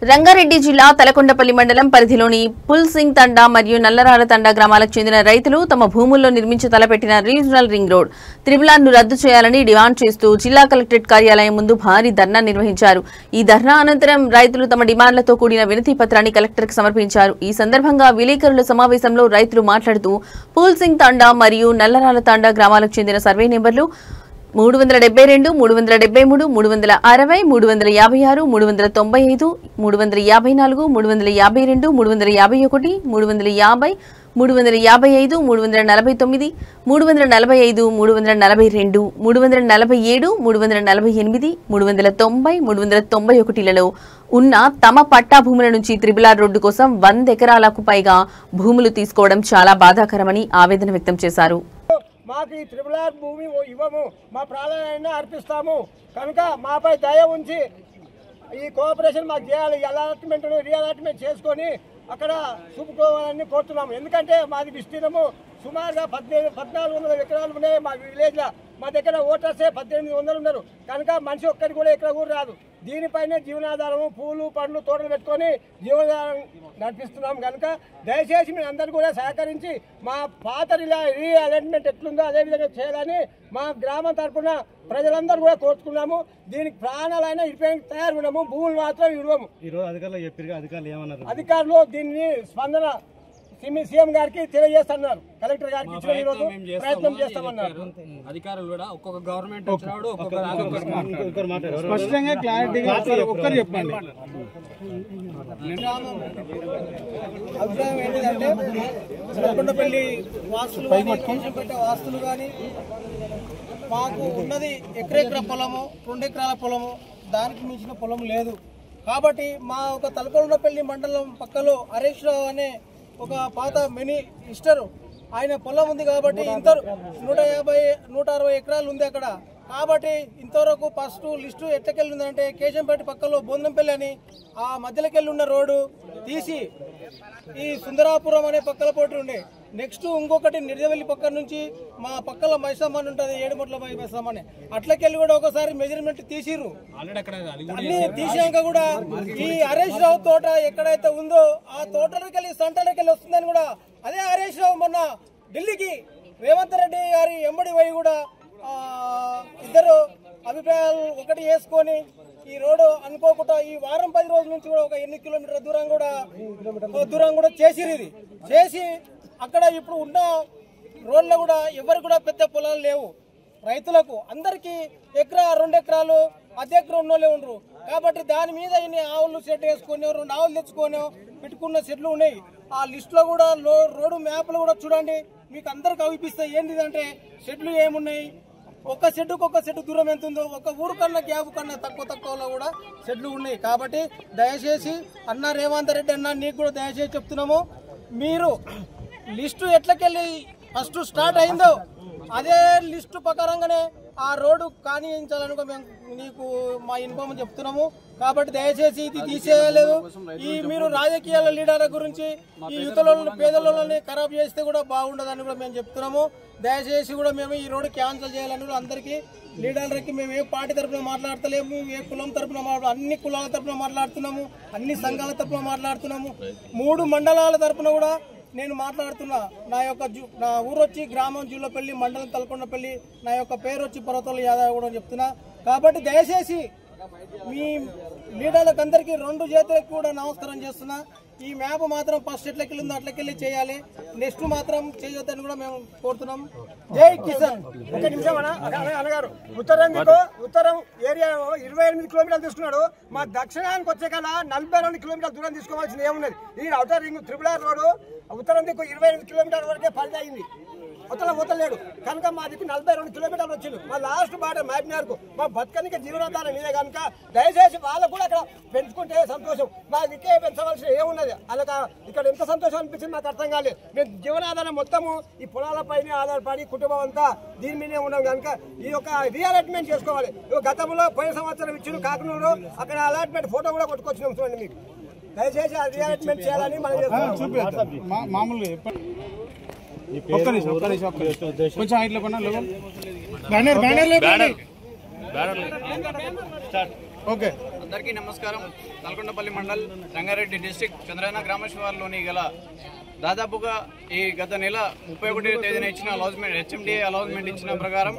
రంగారెడ్డి జిల్లా తలకొండపల్లి మండలం పరిధిలోని పుల్సింగ్ తండా మరియు నల్లరాల తండా గ్రామాలకు చెందిన రైతులు తమ భూముల్లో నిర్మించి తలపెట్టిన రీజనల్ రింగ్ రోడ్ త్రిబులార్ను రద్దు చేయాలని డిమాండ్ చేస్తూ జిల్లా కలెక్టరేట్ కార్యాలయం ముందు భారీ ధర్నా నిర్వహించారు. ఈ ధర్నా అనంతరం రైతులు తమ డిమాండ్లతో కూడిన వినతి పత్రాన్ని కలెక్టర్కు సమర్పించారు. ఈ సందర్భంగా విలేకరుల సమావేశంలో రైతులు మాట్లాడుతూ పుల్సింగ్ తండా మరియు నల్లరాల తండా గ్రామాలకు చెందిన సర్వే నెంబర్లు 372, 373, 360, 356, 395, 354, 352, 351, 350, 355, 349, 345, 342, 347, 348, 390, 391లలో ఉన్న తమ పట్టా భూముల నుంచి త్రిబులార్ రోడ్డు కోసం 100 ఎకరాలకు పైగా భూములు తీసుకోవడం చాలా బాధాకరమని ఆవేదన వ్యక్తం చేశారు. మాకు ఈ త్రిబులార్ భూమి ఇవ్వము, మా ప్రాణాలైనా అర్పిస్తాము కనుక మాపై దయ ఉంచి ఈ కోఆపరేషన్ మాకు చేయాలి. అలాట్మెంట్ రీఅలాట్మెంట్ చేసుకొని అక్కడ చూపుకోవాలని కోరుతున్నాము. ఎందుకంటే మాది విస్తీర్ణము సుమారుగా 1400 ఎకరాలు ఉన్నాయి. మా విలేజ్లో మా దగ్గర ఓటర్సే 1800 ఉన్నారు కనుక మనిషి ఒక్కటి కూడా ఎక్కడ కూడా రాదు. దీనిపైనే జీవనాధారము పూలు పండ్లు తోటలు పెట్టుకొని జీవనాధారం నడిపిస్తున్నాం కనుక దయచేసి మీరు అందరూ కూడా సహకరించి మా పాత రీఅలైన్మెంట్ ఎట్లుందో అదేవిధంగా చేయాలని మా గ్రామం తరఫున ప్రజలందరూ కూడా కోరుతున్నాము. దీనికి ప్రాణాలైనా ఇరిపోయి తయారు ఉన్నాము, భూములు మాత్రం ఇవ్వము. అధికారులు దీన్ని స్పందన సీఎం గారికి తెలియజేస్తున్నారు, కలెక్టర్ గారికి ఇచ్చిన ఈరోజు ప్రయత్నం చేస్తామన్నారు. అధికారులు కూడా ఒక్కొక్క గవర్నమెంట్ వచ్చినాడు స్పష్టంగా క్లారిటీగా ఒక్కరు చెప్పండి. అభిప్రాయం ఏంటంటే తలకొండపల్లి వాస్తులు వాస్తులు కానీ మాకు ఉన్నది ఎకరెకర పొలము, 2 ఎకరాల పొలము, దానికి మించిన పొలం లేదు. కాబట్టి మా ఒక తలకొండపల్లి మండలం పక్కలో హరీష్ రావు అనే ఒక పాత మినీ ఇస్టరు ఆయన పొలం ఉంది కాబట్టి 150-160 ఎకరాలు ఉంది అక్కడ. కాబట్టి ఇంతవరకు ఫస్ట్ లిస్టు ఎట్లకెళ్ళి ఉందంటే కేశంపేట పక్కలో బొందంపల్లి అని ఆ మధ్యలోకెళ్ళి ఉన్న రోడ్డు తీసి ఈ సుందరాపురం అనే పక్కల పోటీ ఉండే. నెక్స్ట్ ఇంకొకటి నిర్దవెల్లి పక్క నుంచి మా పక్కల మైసమ్మ ఉంటుంది, 7 మైసమ్మ అని అట్లకెళ్ళి కూడా ఒకసారి మెజర్మెంట్ తీసిర్రు. అన్ని తీసాక కూడా ఈ హరీష్ రావు తోట ఎక్కడైతే ఉందో ఆ తోటలోకి వెళ్ళి సెంటర్లోకి వెళ్ళి వస్తుందని కూడా అదే హరీష్ రావు మొన్న ఢిల్లీకి రేవంత్ రెడ్డి గారి ఎంబడి పోయి కూడా ఇద్దరు అభిప్రాయాలు ఒకటి వేసుకొని ఈ రోడ్డు అనుకోకుండా ఈ వారం 10 రోజుల నుంచి కూడా ఒక 8 కిలోమీటర్ల దూరం కూడా చేసిరు. ఇది చేసి అక్కడ ఇప్పుడు ఉన్న రోడ్లో కూడా ఎవరు కూడా పెద్ద పొలాలు లేవు. రైతులకు అందరికీ ఎకరా 2 ఎకరాలు అర్ధ ఎకరం ఉన్నోళ్ళే ఉండరు. కాబట్టి దాని మీద ఇన్ని ఆవులు సెట్ వేసుకొని 2 ఆవులు తెచ్చుకొని పెట్టుకున్న సెట్లు ఉన్నాయి. ఆ లిస్టులో కూడా రోడ్డు మ్యాప్లో కూడా చూడండి, మీకు అందరికి అవిపిస్తాయి. ఏంటిదంటే షెడ్లు ఏమున్నాయి, ఒక షెడ్డుకు ఒక షెడ్ దూరం ఎంత ఉందో, ఒక ఊరు కన్నా గ్యాప్ కన్నా తక్కువలో కూడా షెడ్లు ఉన్నాయి. కాబట్టి దయచేసి అన్న రేవంత్ రెడ్డి అన్న నీకు కూడా దయచేసి చెప్తున్నాము, మీరు లిస్టు ఎట్లకెళ్ళి ఫస్ట్ స్టార్ట్ అయిందో అదే లిస్టు ప్రకారంగానే ఆ రోడ్డు కానియించాలని మేము నీకు మా ఇన్ఫార్మ్ చెప్తున్నాము. కాబట్టి దయచేసి ఇది తీసేయలేదు. ఈ మీరు రాజకీయాల లీడర్ల గురించి ఈ యువతలను పేదలని ఖరాబ్ చేస్తే కూడా బాగుండదని కూడా మేము చెప్తున్నాము. దయచేసి కూడా మేము ఈ రోడ్డు క్యాన్సిల్ చేయాలని కూడా అందరికీ లీడర్లకి మేము ఏ పార్టీ తరఫున మాట్లాడతలేము, ఏ కులం తరఫున అన్ని కులాల తరఫున మాట్లాడుతున్నాము, అన్ని సంఘాల తరఫున మాట్లాడుతున్నాము. 3 మండలాల తరఫున కూడా నేను మాట్లాడుతున్నా. నా ఊరు వచ్చి గ్రామం జూలపల్లి, మండలం తలకొండపల్లి, నా యొక్క పేరు వచ్చి పర్వతాల యాదవ్ కూడా చెప్తున్నా. కాబట్టి దయచేసి మీ లీడర్లకు అందరికీ 2 చేతులకు కూడా నమస్కారం చేస్తున్నా. ఈ మ్యాప్ మాత్రం ఫస్ట్ ఎట్లకెళ్ళిందో అట్లకెళ్ళి చేయాలి, నెక్స్ట్ మాత్రం చేయొద్దని కూడా మేము కోరుతున్నాం. జై కిసాన్. ఒక నిమిషం అనగారు ఉత్తరం ఏరియా 28 కిలోమీటర్లు తీసుకున్నాడు. మా దక్షిణానికి వచ్చే కన్నా 42 కిలోమీటర్ల దూరం తీసుకోవాల్సింది ఏమున్నది. ఈ ఔటర్ రింగ్ త్రిబులార్ రోడ్డు ఉత్తరం దిక్కు 28 కిలోమీటర్ల వరకే పని అయింది, వదలలేడు కనుక మా దిక్కు 42 కిలోమీటర్లు వచ్చింది. మా లాస్ట్ బాట మ్యాప్నార్కు మా బతకనికి జీవనాధారం మీదే కనుక దయచేసి వాళ్ళకు కూడా అక్కడ పెంచుకుంటే సంతోషం. మా దిక్కే పెంచవలసిన ఏమున్నది అలా ఇక్కడ ఎంత సంతోషం అనిపించింది మాకు అర్థం కాలేదు. మేము జీవనాధారం మొత్తము ఈ పొలాలపైనే ఆధారపడి కుటుంబం అంతా దీని మీదే ఉన్నాం కనుక ఈ యొక్క రీఅలాట్మెంట్ చేసుకోవాలి. గతంలో పోయిన సంవత్సరం ఇచ్చిన కాకినాడలో అక్కడ అలాట్మెంట్ ఫోటో కూడా కొట్టుకొచ్చినాం చూడండి. మీకు దయచేసి ఆ రీఅలాట్మెంట్ చేయాలని మనం కొంచెం హైట్లో ఓకే. అందరికీ నమస్కారం. నల్గొండపల్లి మండల్ రంగారెడ్డి డిస్టిక్ చంద్రయాన గ్రామ శివార్లోని గల దాదాపుగా ఈ గత నెల 31వ తేదీన ఇచ్చిన అలాట్మెంట్ హెచ్ఎండిఏ అలాట్మెంట్ ఇచ్చిన ప్రకారం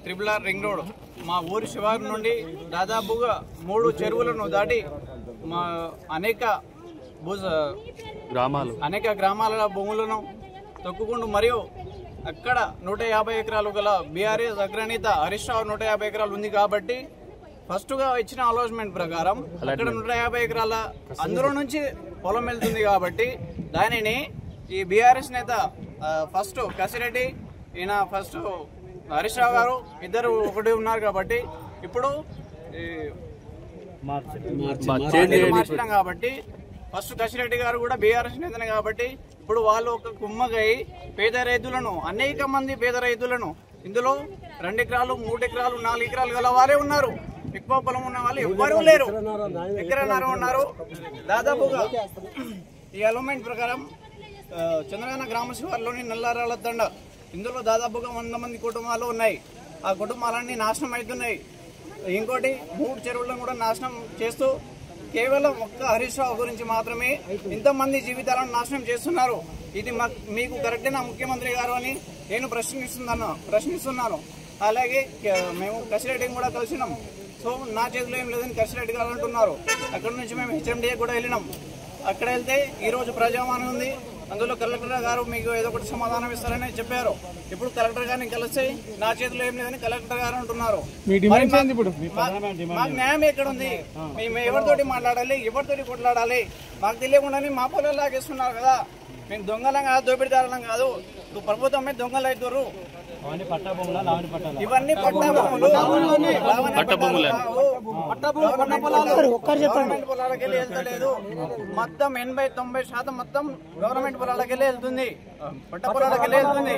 ట్రిపుల్ ఆర్ రింగ్ రోడ్ మా ఊరి శివారు నుండి దాదాపుగా 3 చెరువులను దాటి మా అనేక గ్రామాల భూములను తొక్కుకుంటూ మరియు అక్కడ 150 ఎకరాలు గల బీఆర్ఎస్ అగ్రనేత హరీష్ రావు 150 ఎకరాలు ఉంది కాబట్టి ఫస్ట్ గా ఇచ్చిన అలాట్మెంట్ ప్రకారం అక్కడ 150 ఎకరాల అందులో నుంచి పొలం వెళ్తుంది కాబట్టి దానిని ఈ బీఆర్ఎస్ నేత ఫస్ట్ కసిరెడ్డి ఈయన ఫస్ట్ హరీష్ రావు గారు ఇద్దరు ఒకటి ఉన్నారు కాబట్టి ఇప్పుడు మార్చడం కాబట్టి ఫస్ట్ కసిరెడ్డి గారు కూడా బీఆర్ఎస్ నేతనే కాబట్టి ఇప్పుడు వాళ్ళు ఒక కుమ్మగై పేద రైతులను అనేక మంది పేద రైతులను ఇందులో 2 ఎకరాలు 3 ఎకరాలు 4 ఎకరాలు గల వారే ఉన్నారు. ఎక్కువ పొలం ఉన్న వాళ్ళు ఎవ్వరూ లేరు, ఎక్కడన్నారు ఉన్నారు. దాదాపుగా ఈ అలాట్మెంట్ ప్రకారం చంద్రయాన గ్రామ శివార్లోని నల్లారాల తండ ఇందులో దాదాపుగా 100 మంది కుటుంబాలు ఉన్నాయి. ఆ కుటుంబాలన్నీ నాశనం అవుతున్నాయి. ఇంకోటి 3 చెరువులను కూడా నాశనం చేస్తూ కేవలం ఒక్క హరీష్ రావు గురించి మాత్రమే ఇంతమంది జీవితాలను నాశనం చేస్తున్నారు. ఇది మీకు కరెక్టేనా ముఖ్యమంత్రి గారు అని నేను ప్రశ్నిస్తున్నాను. అలాగే మేము కసిరెడ్డిని కూడా కలిసినాం. సో నా చేతిలో ఏం లేదని కసిరెడ్డి గారు అంటున్నారు. అక్కడ నుంచి మేము హెచ్ఎండిఏ కూడా వెళ్ళినాం. అక్కడ వెళ్తే ఈరోజు ప్రజావాణి ఉంది, అందులో కలెక్టర్ గారు మీకు ఏదో ఒకటి సమాధానం ఇస్తారని చెప్పారు. ఇప్పుడు కలెక్టర్ గారిని కలిస్తే నా చేతిలో ఏం లేదని కలెక్టర్ గారు అంటున్నారు. మాకు న్యాయం ఎక్కడ ఉంది? మేము ఎవరితోటి మాట్లాడాలి, ఎవరితోటి కొట్లాడాలి? మాకు తెలియకుండానే మా పొలాలు లాగేస్తున్నారు కదా. మేము దొంగలం కాదు, దోపిడీదారులం కాదు. ప్రభుత్వమే దొంగలు అవుతారు. ఇవన్నీ గవర్నమెంట్ పొలాలకెళ్ళి వెళ్తలేదు. మొత్తం 80-90% మొత్తం గవర్నమెంట్ పొలాలకెళ్ళి వెళ్తుంది, పట్ట పొలాలకెళ్ళి వెళ్తుంది.